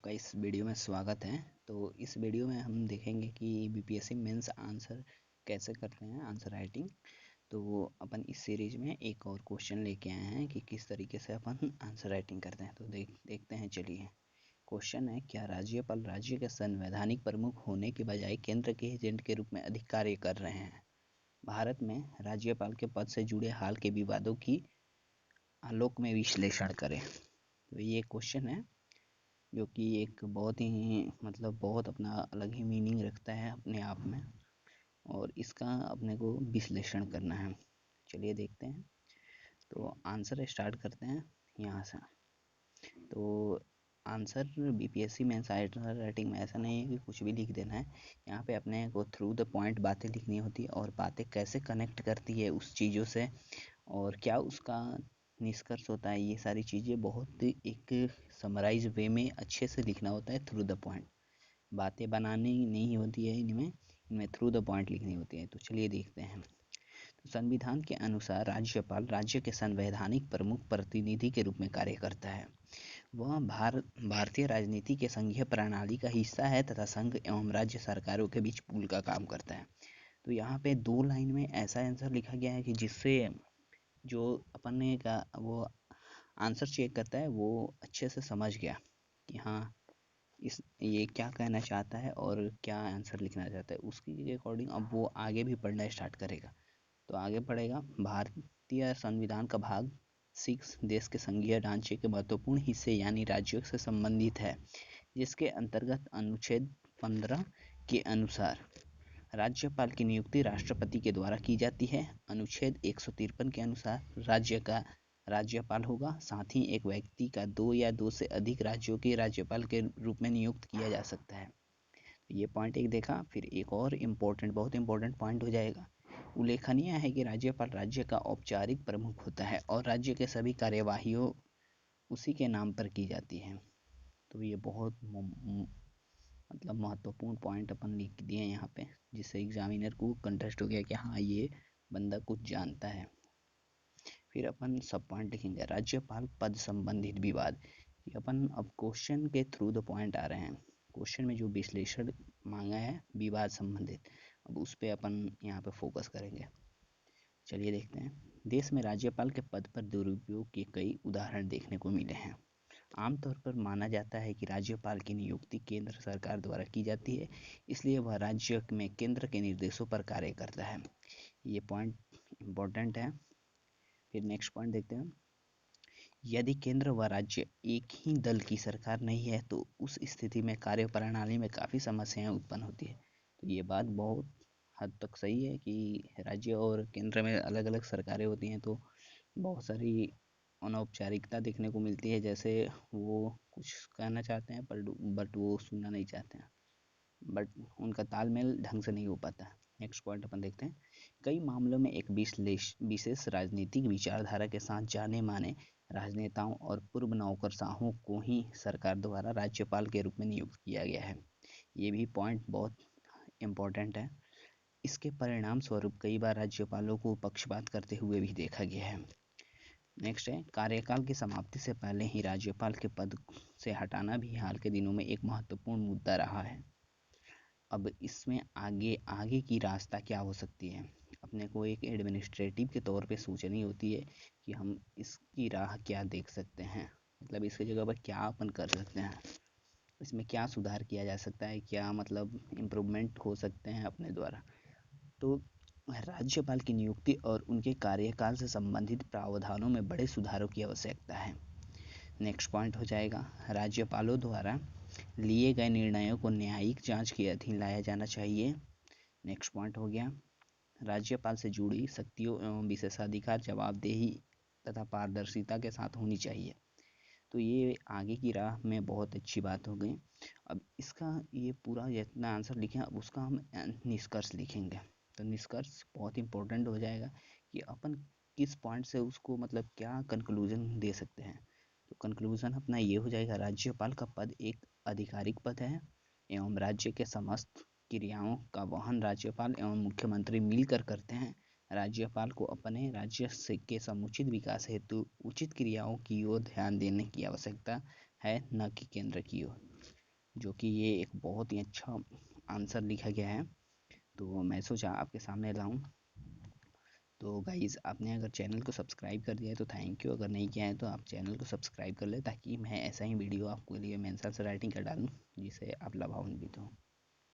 आपका इस वीडियो में स्वागत है। तो इस वीडियो में हम देखेंगे कि बीपीएससी मेंस आंसर कैसे करते हैं, आंसर राइटिंग। तो अपन इस सीरीज में एक और क्वेश्चन लेके आए हैं कि किस तरीके से अपन आंसर राइटिंग करते हैं। तो देखते हैं। चलिए, क्वेश्चन है, क्या राज्यपाल राज्य के संवैधानिक प्रमुख होने के बजाय केंद्र के एजेंट के रूप में अधिक कार्य कर रहे हैं? भारत में राज्यपाल के पद से जुड़े हाल के विवादों की आलोक में विश्लेषण करें। तो ये क्वेश्चन है जो कि एक बहुत ही बहुत अपना अलग ही मीनिंग रखता है अपने आप में, और इसका अपने को विश्लेषण करना है। चलिए देखते हैं। तो आंसर स्टार्ट करते हैं यहाँ से। तो answer BPSC mains answer writing में ऐसा नहीं है कि कुछ भी लिख देना है। यहाँ पे अपने को थ्रू द पॉइंट बातें लिखनी होती है, और बातें कैसे कनेक्ट करती है उस चीज़ों से, और क्या उसका निष्कर्ष होता है। ये सारी चीज़ें बहुत एक समराइज वे में अच्छे से लिखना होता है, थ्रू द पॉइंट। बातें बनानी नहीं होती है इनमें थ्रू द पॉइंट लिखनी होती है। तो चलिए देखते हैं। तो संविधान के अनुसार राज्यपाल राज्य के संवैधानिक प्रमुख प्रतिनिधि के रूप में कार्य करता है। वह भारतीय राजनीति के संघीय प्रणाली का हिस्सा है तथा संघ एवं राज्य सरकारों के बीच पुल का काम करता है। तो यहाँ पे 2 लाइन में ऐसा आंसर लिखा गया है कि जिससे जो अपन ने का वो आंसर चेक करता है वो अच्छे से समझ गया कि हाँ, इस ये क्या कहना चाहता है और क्या आंसर लिखना चाहता है। उसकी अकॉर्डिंग अब वो आगे भी पढ़ना स्टार्ट करेगा। तो आगे पढ़ेगा, भारतीय संविधान का भाग 6 देश के संघीय ढांचे के महत्वपूर्ण हिस्से यानी राज्यों से संबंधित है, जिसके अंतर्गत अनुच्छेद 15 के अनुसार राज्यपाल की नियुक्ति राष्ट्रपति के द्वारा की जाती है। अनुच्छेद 153 के अनुसार राज्य का राज्यपाल होगा। साथ ही एक व्यक्ति का 2 या 2 से अधिक राज्यों के राज्यपाल के रूप में नियुक्त किया जा सकता है। ये पॉइंट एक देखा। फिर एक और बहुत इम्पोर्टेंट पॉइंट हो जाएगा। उल्लेखनीय है कि राज्यपाल राज्य का औपचारिक प्रमुख होता है और राज्य के सभी कार्यवाहियों उसी के नाम पर की जाती है। तो ये बहुत महत्वपूर्ण पॉइंट अपन लिख दिए यहाँ पे, जिससे एग्जामिनर को कंटेस्ट हो गया कि हाँ, ये बंदा कुछ जानता है। फिर अपन सब पॉइंट लिखेंगे। राज्यपाल पद संबंधित विवाद। ये अपन अब क्वेश्चन के थ्रू द पॉइंट आ रहे हैं। क्वेश्चन में जो विश्लेषण मांगा है विवाद संबंधित, अब उस पर अपन यहाँ पे फोकस करेंगे। चलिए देखते हैं। देश में राज्यपाल के पद पर दुरुपयोग के कई उदाहरण देखने को मिले हैं। आमतौर पर माना जाता है कि राज्यपाल की नियुक्ति केंद्र सरकार द्वारा की जाती है, इसलिए वह राज्य में केंद्र के निर्देशों पर कार्य करता है। ये पॉइंट इम्पोर्टेंट है। फिर नेक्स्ट पॉइंट देखते हैं। यदि केंद्र व राज्य एक ही दल की सरकार नहीं है तो उस स्थिति में कार्य प्रणाली में काफ़ी समस्याएं उत्पन्न होती है। तो ये बात बहुत हद तक सही है कि राज्य और केंद्र में अलग अलग सरकारें होती हैं, तो बहुत सारी अनौपचारिकता देखने को मिलती है। जैसे वो कुछ कहना चाहते हैं पर बट वो सुनना नहीं चाहते हैं, बट उनका तालमेल ढंग से नहीं हो पाता। नेक्स्ट पॉइंट अपन देखते हैं। कई मामलों में एक विशेष राजनीतिक विचारधारा के साथ जाने माने राजनेताओं और पूर्व नौकरशाहों को ही सरकार द्वारा राज्यपाल के रूप में नियुक्त किया गया है। ये भी पॉइंट बहुत इम्पोर्टेंट है। इसके परिणाम स्वरूप कई बार राज्यपालों को पक्षपात करते हुए भी देखा गया है। नेक्स्ट है, कार्यकाल की समाप्ति से पहले ही राज्यपाल के पद से हटाना भी हाल के दिनों में एक महत्वपूर्ण मुद्दा रहा है। अब इसमें आगे आगे की रास्ता क्या हो सकती है, अपने को एक एडमिनिस्ट्रेटिव के तौर पे सोचनी होती है कि हम इसकी राह क्या देख सकते हैं, इसकी जगह पर क्या अपन कर सकते हैं, इसमें क्या सुधार किया जा सकता है, क्या इम्प्रूवमेंट हो सकते हैं अपने द्वारा। तो राज्यपाल की नियुक्ति और उनके कार्यकाल से संबंधित प्रावधानों में बड़े सुधारों की आवश्यकता है। नेक्स्ट पॉइंट हो जाएगा, राज्यपालों द्वारा लिए गए निर्णयों को न्यायिक जांच के अधीन लाया जाना चाहिए। नेक्स्ट पॉइंट हो गया, राज्यपाल से जुड़ी शक्तियों एवं विशेषाधिकार जवाबदेही तथा पारदर्शिता के साथ होनी चाहिए। तो ये आगे की राह में बहुत अच्छी बात हो गई। अब इसका ये पूरा जितना आंसर लिखे अब उसका हम निष्कर्ष लिखेंगे। तो निष्कर्ष बहुत इंपॉर्टेंट हो जाएगा कि अपन किस पॉइंट से उसको क्या कंक्लूजन दे सकते हैं। तो कंक्लूजन अपना ये हो जाएगा, राज्यपाल का पद एक आधिकारिक पद है एवं राज्य के समस्त क्रियाओं का वहन राज्यपाल एवं मुख्यमंत्री मिलकर करते हैं। राज्यपाल को अपने राज्य से के समुचित विकास हेतु उचित क्रियाओं की ओर ध्यान देने की आवश्यकता है, न कि केंद्र की ओर। जो कि ये एक बहुत ही अच्छा आंसर लिखा गया है, तो मैं सोचा आपके सामने लाऊं। तो गाइज़, आपने अगर चैनल को सब्सक्राइब कर दिया है तो थैंक यू, अगर नहीं किया है तो आप चैनल को सब्सक्राइब कर लें ताकि मैं ऐसा ही वीडियो आपके लिए मैं आंसर राइटिंग का डालूँ जिससे आप लाभान्वित हों।